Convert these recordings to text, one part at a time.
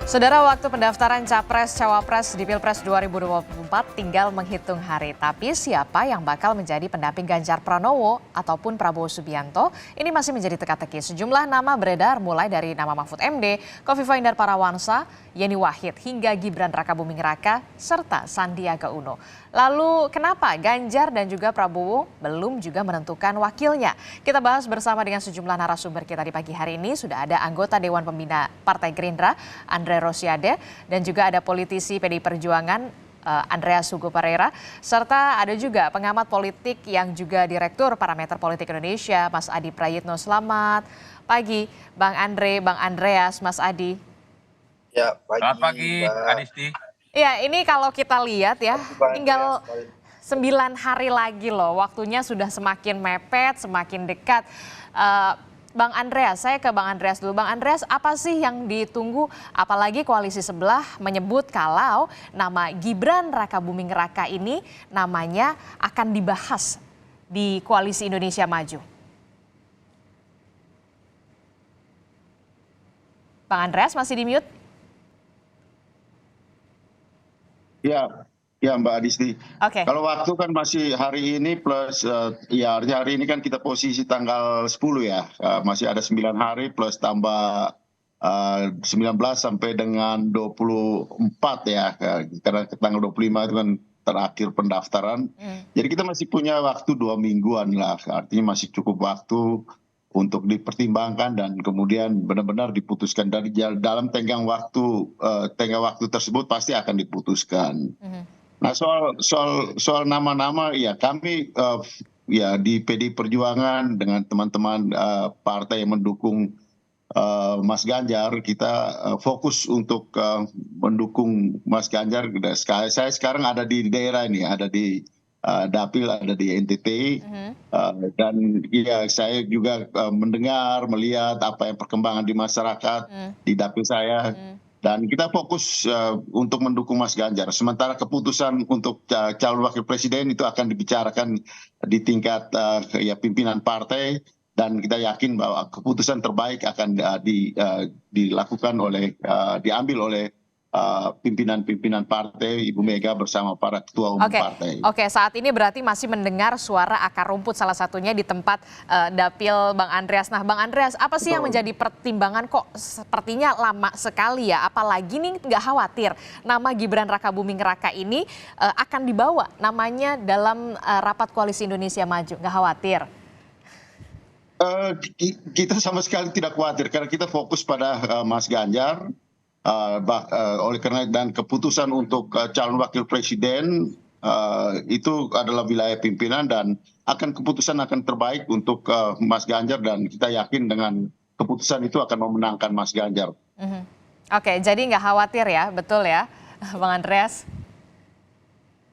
Saudara, waktu pendaftaran Capres-Cawapres di Pilpres 2024 tinggal menghitung hari. Tapi siapa yang bakal menjadi pendamping Ganjar Pranowo ataupun Prabowo Subianto, ini masih menjadi teka-teki. Sejumlah nama beredar mulai dari nama Mahfud MD, Kofifa Indar Parawansa, Yeni Wahid, hingga Gibran Rakabuming Raka, serta Sandiaga Uno. Lalu kenapa Ganjar dan juga Prabowo belum juga menentukan wakilnya? Kita bahas bersama dengan sejumlah narasumber kita di pagi hari ini. Sudah ada anggota Dewan Pembina Partai Gerindra, Andre Rosiade, dan juga ada politisi PDI Perjuangan, Andreas Hugo Pereira, serta ada juga pengamat politik yang juga Direktur Parameter Politik Indonesia, Mas Adi Prayitno. Selamat pagi, Bang Andre, Bang Andreas, Mas Adi. Ya, Selamat pagi, Adisti. Ya, ini kalau kita lihat ya, tinggal Andreas. 9 hari lagi loh, waktunya sudah semakin mepet, semakin dekat. Bang Andreas, saya ke Bang Andreas dulu. Bang Andreas, apa sih yang ditunggu? Apalagi koalisi sebelah menyebut kalau nama Gibran Rakabuming Raka ini namanya akan dibahas di Koalisi Indonesia Maju. Bang Andreas masih di mute? Ya, Mbak Adisti. Oke. Kalau waktu kan masih hari ini plus ya hari ini kan kita posisi tanggal 10 ya. Masih ada 9 hari plus tambah 19 sampai dengan 24 ya. Karena tanggal 25 itu kan terakhir pendaftaran. Jadi kita masih punya waktu 2 mingguan lah. Artinya masih cukup waktu untuk dipertimbangkan dan kemudian benar-benar diputuskan dari dalam tenggang waktu tersebut pasti akan diputuskan. Nah, soal nama-nama ya kami ya di PDI Perjuangan dengan teman-teman partai yang mendukung Mas Ganjar, kita fokus untuk mendukung Mas Ganjar. Saya sekarang ada di daerah ini, ada di Dapil, ada di NTT, dan ya saya juga mendengar, melihat apa yang perkembangan di masyarakat di Dapil saya. Dan kita fokus untuk mendukung Mas Ganjar. Sementara keputusan untuk calon wakil presiden itu akan dibicarakan di tingkat ya pimpinan partai, dan kita yakin bahwa keputusan terbaik akan dilakukan diambil oleh pimpinan-pimpinan partai, Ibu Mega bersama para ketua umum partai. Oke, saat ini berarti masih mendengar suara akar rumput salah satunya di tempat Dapil Bang Andreas. Nah, Bang Andreas, apa sih yang menjadi pertimbangan kok sepertinya lama sekali ya? Apalagi nih nggak khawatir nama Gibran Rakabuming Raka ini akan dibawa namanya dalam rapat Koalisi Indonesia Maju, nggak khawatir? Kita sama sekali tidak khawatir karena kita fokus pada Mas Ganjar. Oleh karena dan keputusan untuk calon wakil presiden itu adalah wilayah pimpinan dan keputusan akan terbaik untuk Mas Ganjar, dan kita yakin dengan keputusan itu akan memenangkan Mas Ganjar. Oke, jadi nggak khawatir ya, betul ya, Bang Andreas?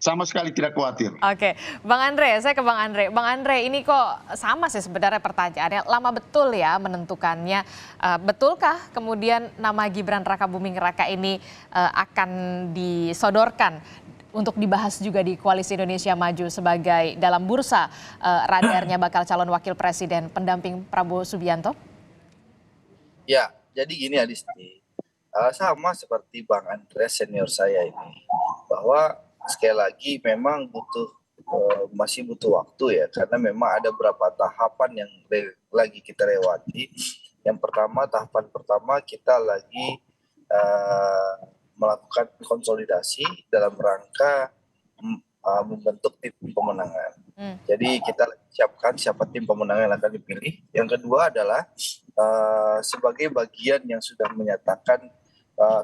Sama sekali tidak khawatir. Oke, Bang Andre, saya ke Bang Andre. Bang Andre, ini kok sama sih sebenarnya pertanyaannya, lama betul ya menentukannya. Betulkah kemudian nama Gibran Rakabuming Raka ini akan disodorkan untuk dibahas juga di Koalisi Indonesia Maju sebagai dalam bursa radarnya bakal calon wakil presiden pendamping Prabowo Subianto? Ya, jadi gini Adisti, sama seperti Bang Andreas senior saya ini, bahwa sekali lagi memang masih butuh waktu ya, karena memang ada beberapa tahapan yang lagi kita lewati. Yang pertama, tahapan pertama kita lagi melakukan konsolidasi dalam rangka membentuk tim pemenangan. Jadi kita siapkan siapa tim pemenangan yang akan dipilih. Yang kedua adalah sebagai bagian yang sudah menyatakan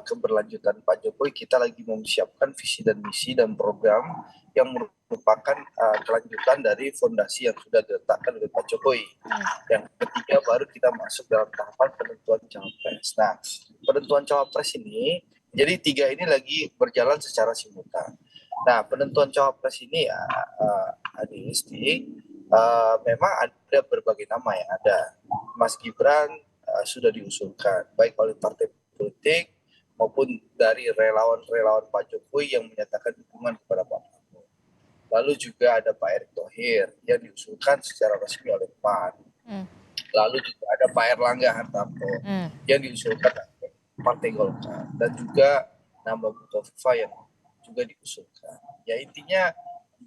keberlanjutan Pak Jokowi, kita lagi mempersiapkan visi dan misi dan program yang merupakan kelanjutan dari fondasi yang sudah diletakkan oleh Pak Jokowi. Yang ketiga baru kita masuk dalam tahapan penentuan cawapres. Nah, penentuan cawapres ini, jadi tiga ini lagi berjalan secara simultan. Nah, penentuan cawapres ini ya, Adisti, memang ada berbagai nama yang ada. Mas Gibran sudah diusulkan, baik oleh partai politik maupun dari relawan-relawan Pak Jokowi yang menyatakan dukungan kepada Pak Prabowo. Lalu juga ada Pak Erick Thohir yang diusulkan secara resmi oleh PAN. Lalu juga ada Pak Erlangga Hartarto yang diusulkan Partai Golkar dan juga nama Bukovifa yang juga diusulkan. Ya intinya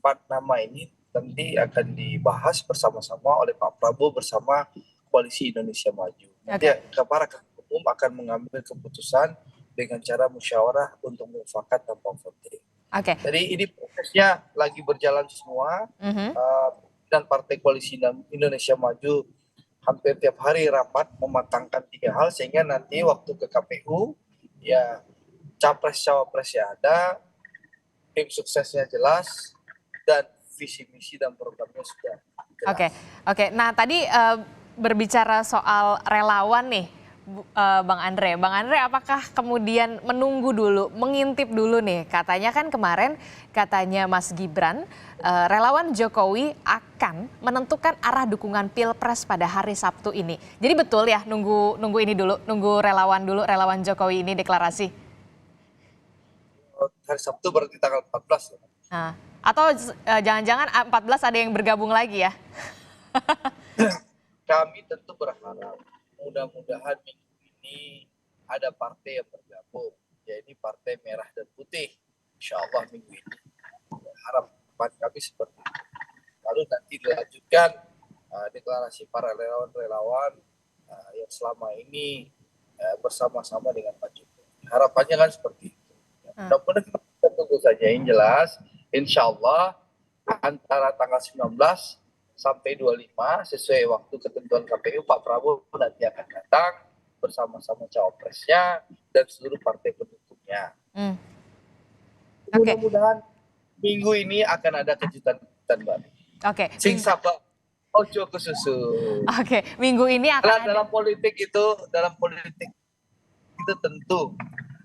4 nama ini nanti akan dibahas bersama-sama oleh Pak Prabowo bersama Koalisi Indonesia Maju. Nanti para ketua umum akan mengambil keputusan dengan cara musyawarah untuk mufakat tanpa voting. Jadi ini prosesnya lagi berjalan semua. Dan Partai Koalisi Indonesia Maju hampir tiap hari rapat mematangkan 3 hal sehingga nanti waktu ke KPU ya capres cawapresnya ada, tim suksesnya jelas, dan visi misi dan programnya sudah jelas. Oke. Nah tadi berbicara soal relawan nih, Bang Andre. Bang Andre, apakah kemudian menunggu dulu, mengintip dulu nih? Katanya kan kemarin, katanya Mas Gibran, relawan Jokowi akan menentukan arah dukungan Pilpres pada hari Sabtu ini. Jadi betul ya, nunggu ini dulu, nunggu relawan Jokowi ini deklarasi? Hari Sabtu berarti tanggal 14 ya? Atau jangan-jangan 14 ada yang bergabung lagi ya? Kami tentu berharap mudah-mudahan minggu ini ada partai yang bergabung, yaitu Partai Merah dan Putih. Insya Allah minggu ini. Harapan kami seperti itu. Lalu nanti dilanjutkan deklarasi para relawan-relawan yang selama ini bersama-sama dengan Pak Jokowi. Harapannya kan seperti itu. Mudah-mudahan kita tunggu saja yang jelas. Insya Allah antara tanggal 19 sampai 25 sesuai waktu ketentuan KPU, Pak Prabowo nanti akan datang bersama-sama cawapresnya dan seluruh partai pendukungnya. Mudah-mudahan minggu ini akan ada kejutan-kejutan baru. Sing sabar, ojo ke susu. Minggu ini akan dalam politik itu tentu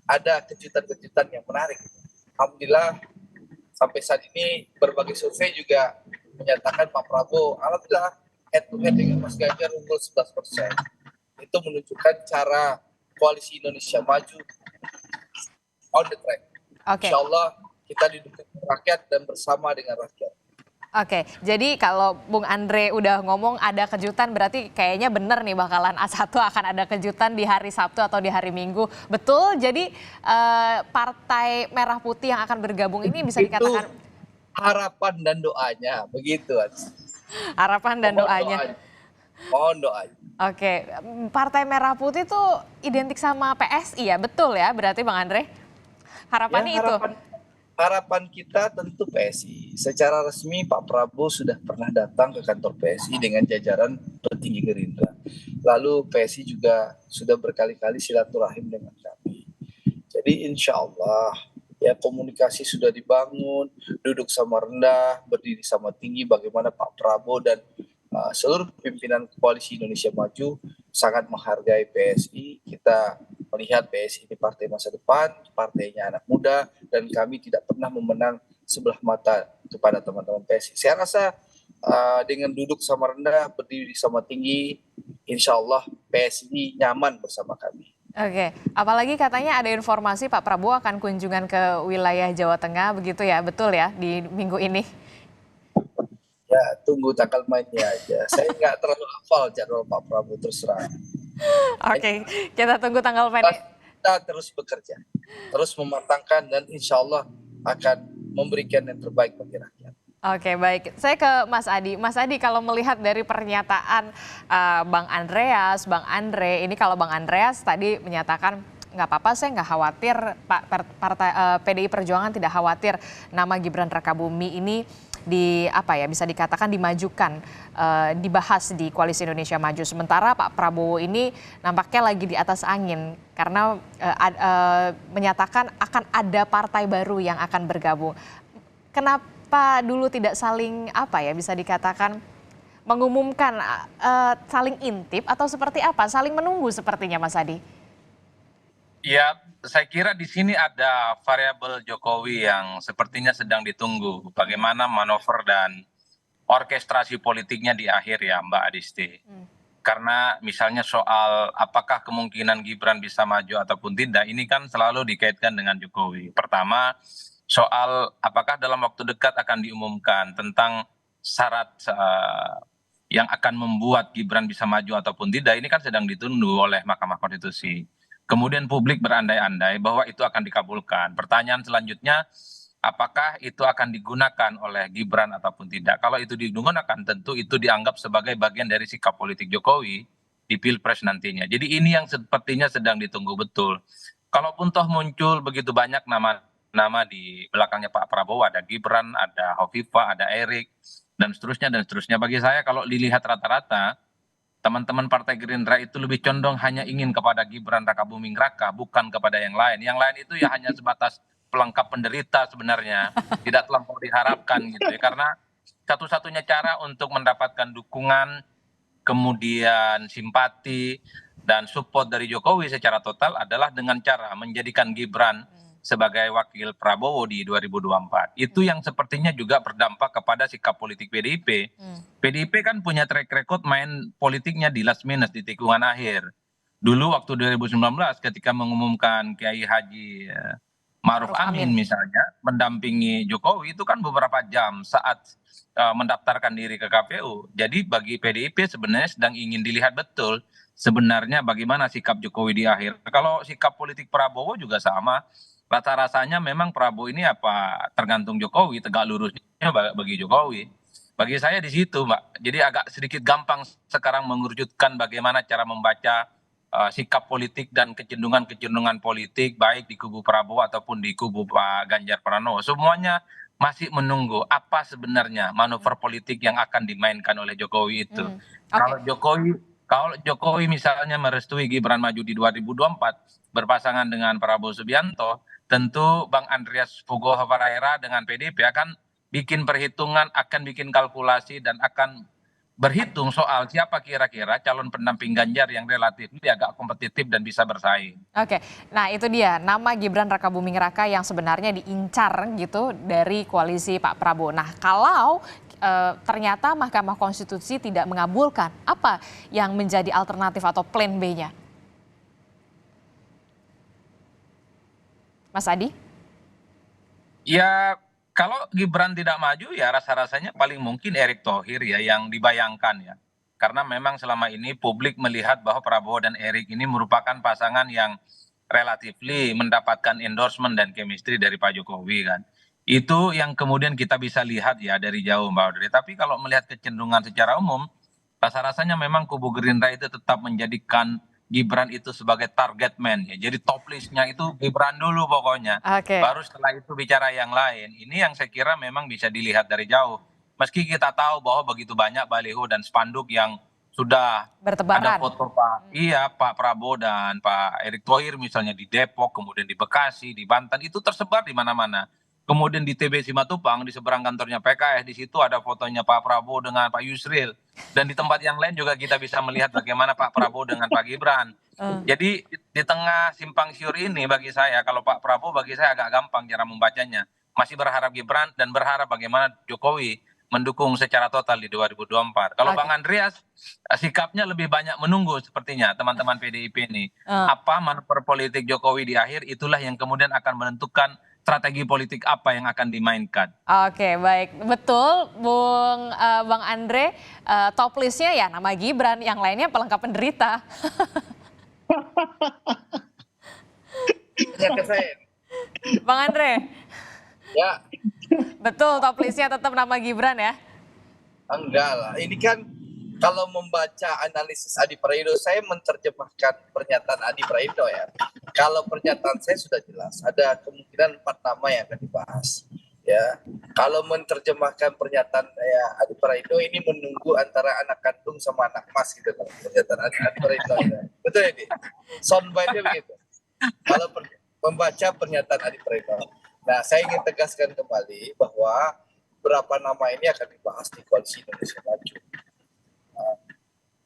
ada kejutan-kejutan yang menarik. Alhamdulillah sampai saat ini berbagai survei juga menyatakan Pak Prabowo, alhamdulillah head to head dengan Mas Ganjar unggul 11%. Itu menunjukkan cara Koalisi Indonesia Maju on the track. Insya Allah kita didukung rakyat dan bersama dengan rakyat. Jadi kalau Bung Andre udah ngomong ada kejutan, berarti kayaknya bener nih bakalan A1 akan ada kejutan di hari Sabtu atau di hari Minggu. Betul, jadi Partai Merah Putih yang akan bergabung ini bisa dikatakan harapan dan doanya, begitu. Harapan dan doanya. Mohon doanya. Partai Merah Putih itu identik sama PSI ya, betul ya berarti Bang Andre? Harapannya itu? Harapan kita tentu PSI. Secara resmi Pak Prabowo sudah pernah datang ke kantor PSI dengan jajaran petinggi Gerindra. Lalu PSI juga sudah berkali-kali silaturahim dengan kami. Jadi insya Allah ya komunikasi sudah dibangun, duduk sama rendah, berdiri sama tinggi bagaimana Pak Prabowo dan seluruh pimpinan Koalisi Indonesia Maju sangat menghargai PSI. Kita melihat PSI ini partai masa depan, partainya anak muda, dan kami tidak pernah memenang sebelah mata kepada teman-teman PSI. Saya rasa dengan duduk sama rendah, berdiri sama tinggi, insya Allah PSI nyaman bersama kami. Apalagi katanya ada informasi Pak Prabowo akan kunjungan ke wilayah Jawa Tengah, begitu ya, betul ya di minggu ini? Ya tunggu tanggal mainnya aja. Saya nggak terlalu hafal jadwal Pak Prabowo, terserah. Kita tunggu tanggal mainnya. Kita terus bekerja, terus mematangkan dan insya Allah akan memberikan yang terbaik bagi rakyat. Baik. Saya ke Mas Adi. Mas Adi, kalau melihat dari pernyataan Bang Andreas, Bang Andre, ini kalau Bang Andreas tadi menyatakan nggak apa-apa, saya nggak khawatir, Partai PDI Perjuangan tidak khawatir nama Gibran Rakabumi ini bisa dikatakan dimajukan, dibahas di Koalisi Indonesia Maju. Sementara Pak Prabowo ini nampaknya lagi di atas angin karena menyatakan akan ada partai baru yang akan bergabung. Kenapa dulu tidak saling bisa dikatakan mengumumkan, saling intip atau seperti apa? Saling menunggu sepertinya, Mas Adi. Ya, saya kira di sini ada variabel Jokowi yang sepertinya sedang ditunggu. Bagaimana manuver dan orkestrasi politiknya di akhir ya, Mbak Adisti. Karena misalnya soal apakah kemungkinan Gibran bisa maju ataupun tidak, ini kan selalu dikaitkan dengan Jokowi. Pertama, soal apakah dalam waktu dekat akan diumumkan tentang syarat yang akan membuat Gibran bisa maju ataupun tidak, ini kan sedang ditunggu oleh Mahkamah Konstitusi. Kemudian publik berandai-andai bahwa itu akan dikabulkan. Pertanyaan selanjutnya, apakah itu akan digunakan oleh Gibran ataupun tidak? Kalau itu digunakan, tentu itu dianggap sebagai bagian dari sikap politik Jokowi di Pilpres nantinya. Jadi ini yang sepertinya sedang ditunggu betul. Kalaupun toh muncul begitu banyak nama di belakangnya Pak Prabowo, ada Gibran, ada Hovifah, ada Erik, dan seterusnya dan seterusnya. Bagi saya kalau dilihat rata-rata, teman-teman Partai Gerindra itu lebih condong hanya ingin kepada Gibran Rakabuming Raka, bukan kepada yang lain. Yang lain itu ya hanya sebatas pelengkap penderita sebenarnya, tidak terlampau diharapkan gitu ya. Karena satu-satunya cara untuk mendapatkan dukungan, kemudian simpati dan support dari Jokowi secara total adalah dengan cara menjadikan Gibran sebagai wakil Prabowo di 2024. Itu yang sepertinya juga berdampak kepada sikap politik PDIP. PDIP kan punya track record main politiknya di last minute, di tikungan akhir. Dulu waktu 2019 ketika mengumumkan Kiai Haji Ma'ruf Amin misalnya mendampingi Jokowi, itu kan beberapa jam saat mendaftarkan diri ke KPU. Jadi bagi PDIP sebenarnya sedang ingin dilihat betul sebenarnya bagaimana sikap Jokowi di akhir. Kalau sikap politik Prabowo juga sama. Rasa-rasanya memang Prabowo ini apa tergantung Jokowi, tegak lurusnya bagi Jokowi. Bagi saya di situ, Mbak. Jadi agak sedikit gampang sekarang mengerucutkan bagaimana cara membaca sikap politik dan kecenderungan-kecenderungan politik baik di kubu Prabowo ataupun di kubu Pak Ganjar Pranowo. Semuanya masih menunggu apa sebenarnya manuver politik yang akan dimainkan oleh Jokowi itu. Kalau Jokowi misalnya merestui Gibran maju di 2024 berpasangan dengan Prabowo Subianto, tentu Bang Andreas Pugo Havaraira dengan PDIP akan bikin perhitungan, akan bikin kalkulasi dan akan berhitung soal siapa kira-kira calon pendamping Ganjar yang relatif agak kompetitif dan bisa bersaing. Oke, nah itu dia nama Gibran Rakabuming Raka yang sebenarnya diincar gitu dari koalisi Pak Prabowo. Nah kalau ternyata Mahkamah Konstitusi tidak mengabulkan, apa yang menjadi alternatif atau plan B-nya? Mas Adi? Ya kalau Gibran tidak maju ya rasa-rasanya paling mungkin Erick Thohir ya yang dibayangkan ya. Karena memang selama ini publik melihat bahwa Prabowo dan Erick ini merupakan pasangan yang relatifly mendapatkan endorsement dan chemistry dari Pak Jokowi kan. Itu yang kemudian kita bisa lihat ya dari jauh Mbak Audrey. Tapi kalau melihat kecenderungan secara umum, rasa-rasanya memang kubu Gerindra itu tetap menjadikan Gibran itu sebagai target man ya. Jadi top listnya itu Gibran dulu pokoknya. Oke. Baru setelah itu bicara yang lain. Ini yang saya kira memang bisa dilihat dari jauh. Meski kita tahu bahwa begitu banyak baliho dan spanduk yang sudah ada Bertebaran. foto Pak Prabowo dan Pak Erick Thohir misalnya di Depok, kemudian di Bekasi, di Banten itu tersebar di mana-mana. Kemudian di TB Simatupang di seberang kantornya PKS di situ ada fotonya Pak Prabowo dengan Pak Yusril dan di tempat yang lain juga kita bisa melihat bagaimana Pak Prabowo dengan Pak Gibran. Jadi di tengah simpang siur ini bagi saya kalau Pak Prabowo bagi saya agak gampang cara membacanya. Masih berharap Gibran dan berharap bagaimana Jokowi mendukung secara total di 2024. Kalau Bang Andreas sikapnya lebih banyak menunggu sepertinya teman-teman PDIP ini. Apa manuver politik Jokowi di akhir itulah yang kemudian akan menentukan strategi politik apa yang akan dimainkan. Oke, baik. Betul, Bang Andre, top listnya ya nama Gibran, yang lainnya pelengkap penderita. Bang Andre. Ya. Betul, top listnya tetap nama Gibran ya? Enggak lah, ini kan kalau membaca analisis Adi Praitno, saya menerjemahkan pernyataan Adi Praitno ya. Kalau pernyataan saya sudah jelas, ada kemungkinan 4 nama yang akan dibahas. Ya, kalau menerjemahkan pernyataan Adi Praitno ini menunggu antara anak kandung sama anak mas gitu kan pernyataan Adi Praitno. Ya. Betul ya, Di? Soundbite-nya begitu. Kalau membaca pernyataan Adi Praitno. Nah, saya ingin tegaskan kembali bahwa berapa nama ini akan dibahas di Koalisi Indonesia Maju.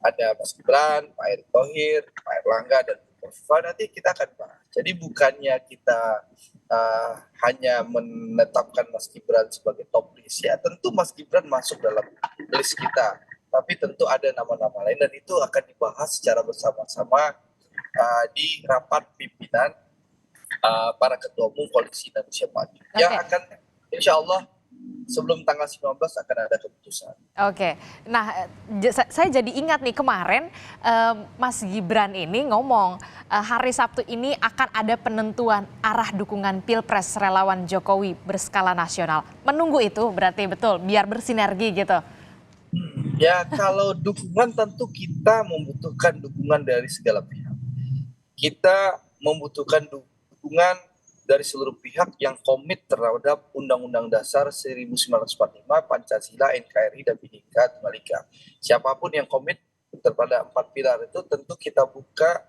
Ada Mas Gibran, Pak Erick Thohir, Pak Erlangga, dan Bu Kofifa, nanti kita akan bahas. Jadi bukannya kita hanya menetapkan Mas Gibran sebagai top list, ya tentu Mas Gibran masuk dalam list kita. Tapi tentu ada nama-nama lain dan itu akan dibahas secara bersama-sama di rapat pimpinan para ketua umum Koalisi Indonesia Maju. Yang akan insya Allah sebelum tanggal 19 akan ada keputusan. Oke, nah saya jadi ingat nih kemarin Mas Gibran ini ngomong hari Sabtu ini akan ada penentuan arah dukungan Pilpres relawan Jokowi berskala nasional. Menunggu itu berarti betul biar bersinergi gitu. Ya kalau dukungan tentu kita membutuhkan dukungan dari segala pihak. Kita membutuhkan dukungan dari seluruh pihak yang komit terhadap Undang-Undang Dasar 1945, Pancasila, NKRI, dan Bhinneka Tunggal Ika. Siapapun yang komit terhadap 4 pilar itu tentu kita buka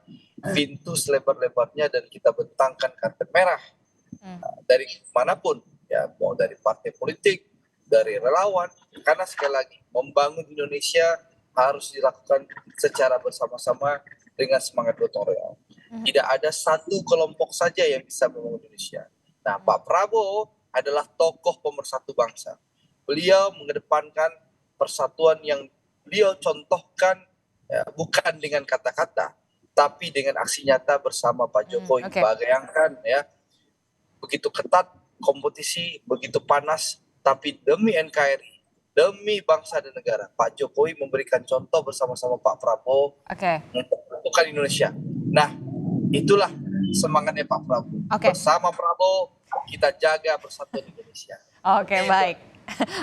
pintu selebar-lebarnya dan kita bentangkan karpet merah dari manapun, ya mau dari partai politik, dari relawan, karena sekali lagi membangun Indonesia harus dilakukan secara bersama-sama dengan semangat gotong royong. Tidak ada satu kelompok saja yang bisa membangun Indonesia. Nah, Pak Prabowo adalah tokoh pemersatu bangsa. Beliau mengedepankan persatuan yang beliau contohkan ya, bukan dengan kata-kata, tapi dengan aksi nyata bersama Pak Jokowi. Bayangkan ya, begitu ketat kompetisi, begitu panas, tapi demi NKRI, demi bangsa dan negara, Pak Jokowi memberikan contoh bersama-sama Pak Prabowo untuk Indonesia. Nah, itulah semangatnya Pak Prabowo. Bersama Prabowo kita jaga persatuan Indonesia. Baik.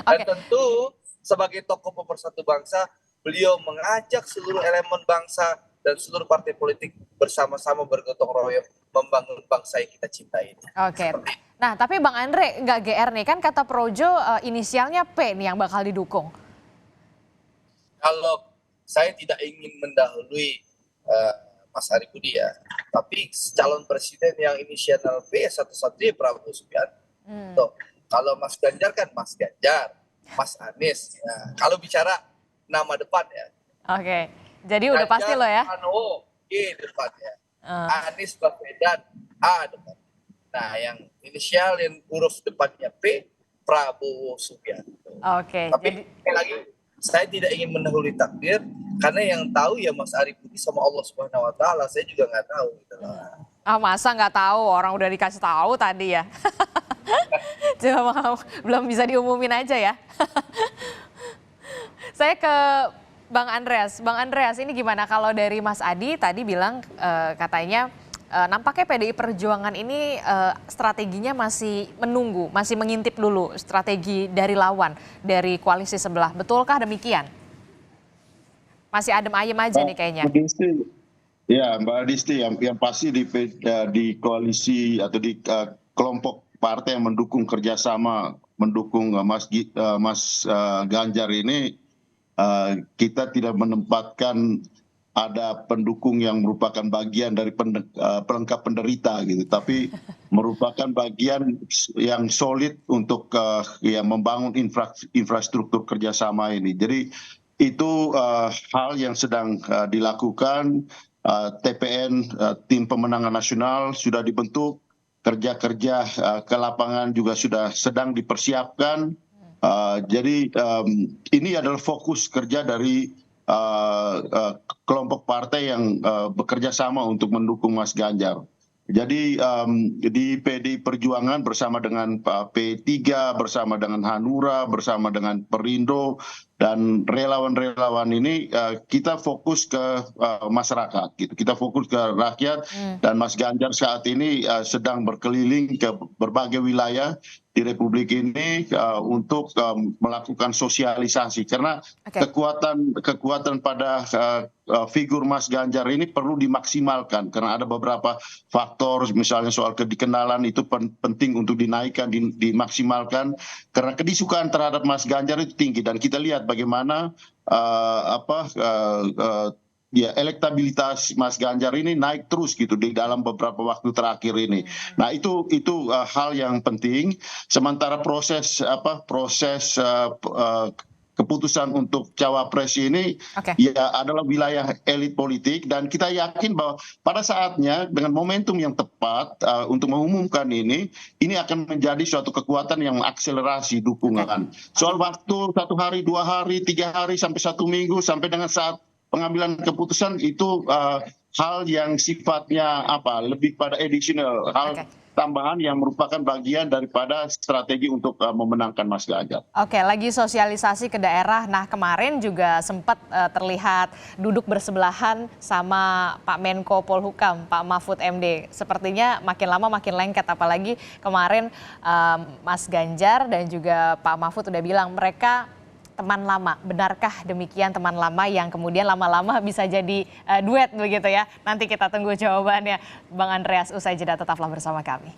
Dan tentu sebagai tokoh pemersatu bangsa, beliau mengajak seluruh elemen bangsa dan seluruh partai politik bersama-sama bergotong royong membangun bangsa yang kita cintai. Nah, tapi Bang Andre nggak GR nih, kan kata Projo inisialnya P nih yang bakal didukung. Kalau saya tidak ingin mendahului Mas Ari Budi ya, tapi calon presiden yang inisial P satu-satunya Prabowo Subianto. Kalau Mas Ganjar kan Mas Ganjar, Mas Anies. Nah, kalau bicara nama depan ya. Jadi udah Ganjar, pasti lo ya. Pranowo G depannya, Anies Baswedan A depan. Nah, yang inisial yang huruf depannya P, Prabowo Subianto. Tapi sekali lagi saya tidak ingin mendahului takdir. Karena yang tahu ya Mas Ari Budi sama Allah Subhanahu Wa Taala, saya juga nggak tahu. Gitu. Masa nggak tahu, orang udah dikasih tahu tadi ya. Cuma belum bisa diumumin aja ya. Saya ke Bang Andreas. Bang Andreas, ini gimana kalau dari Mas Adi tadi bilang katanya nampaknya PDI Perjuangan ini strateginya masih menunggu, masih mengintip dulu strategi dari lawan, dari koalisi sebelah. Betulkah demikian? Masih adem ayem aja nih kayaknya. Ya Mbak Disti, yang pasti di koalisi atau di kelompok partai yang mendukung kerjasama, mendukung Mas Ganjar ini, kita tidak menempatkan ada pendukung yang merupakan bagian dari pelengkap penderita gitu, tapi merupakan bagian yang solid untuk membangun infrastruktur kerjasama ini. Jadi itu hal yang sedang dilakukan. TPN, tim pemenangan nasional, sudah dibentuk, kerja-kerja ke lapangan juga sudah sedang dipersiapkan. Jadi ini adalah fokus kerja dari kelompok partai yang bekerja sama untuk mendukung Mas Ganjar. Jadi di PDI Perjuangan bersama dengan P3, bersama dengan Hanura, bersama dengan Perindo, dan relawan-relawan ini kita fokus ke masyarakat, gitu. Kita fokus ke rakyat, dan Mas Ganjar saat ini sedang berkeliling ke berbagai wilayah di Republik ini untuk melakukan sosialisasi, karena kekuatan pada figur Mas Ganjar ini perlu dimaksimalkan, karena ada beberapa faktor, misalnya soal kedikenalan itu penting untuk dinaikkan, dimaksimalkan, karena kedisukaan terhadap Mas Ganjar itu tinggi, dan kita lihat bagaimana elektabilitas Mas Ganjar ini naik terus gitu di dalam beberapa waktu terakhir ini. Nah itu hal yang penting. Sementara proses keputusan untuk cawapres ini ya adalah wilayah elit politik, dan kita yakin bahwa pada saatnya dengan momentum yang tepat untuk mengumumkan ini akan menjadi suatu kekuatan yang mengakselerasi dukungan. Soal waktu 1 hari, 2 hari, 3 hari, sampai 1 minggu, sampai dengan saat pengambilan keputusan itu hal yang sifatnya lebih pada additional, hal tambahan yang merupakan bagian daripada strategi untuk memenangkan Mas Ganjar. Oke, lagi sosialisasi ke daerah. Nah, kemarin juga sempat terlihat duduk bersebelahan sama Pak Menko Polhukam, Pak Mahfud MD. Sepertinya makin lama makin lengket, apalagi kemarin Mas Ganjar dan juga Pak Mahfud udah bilang mereka teman lama. Benarkah demikian teman lama yang kemudian lama-lama bisa jadi duet begitu ya? Nanti kita tunggu jawabannya. Bang Andreas, usai jeda tetaplah bersama kami.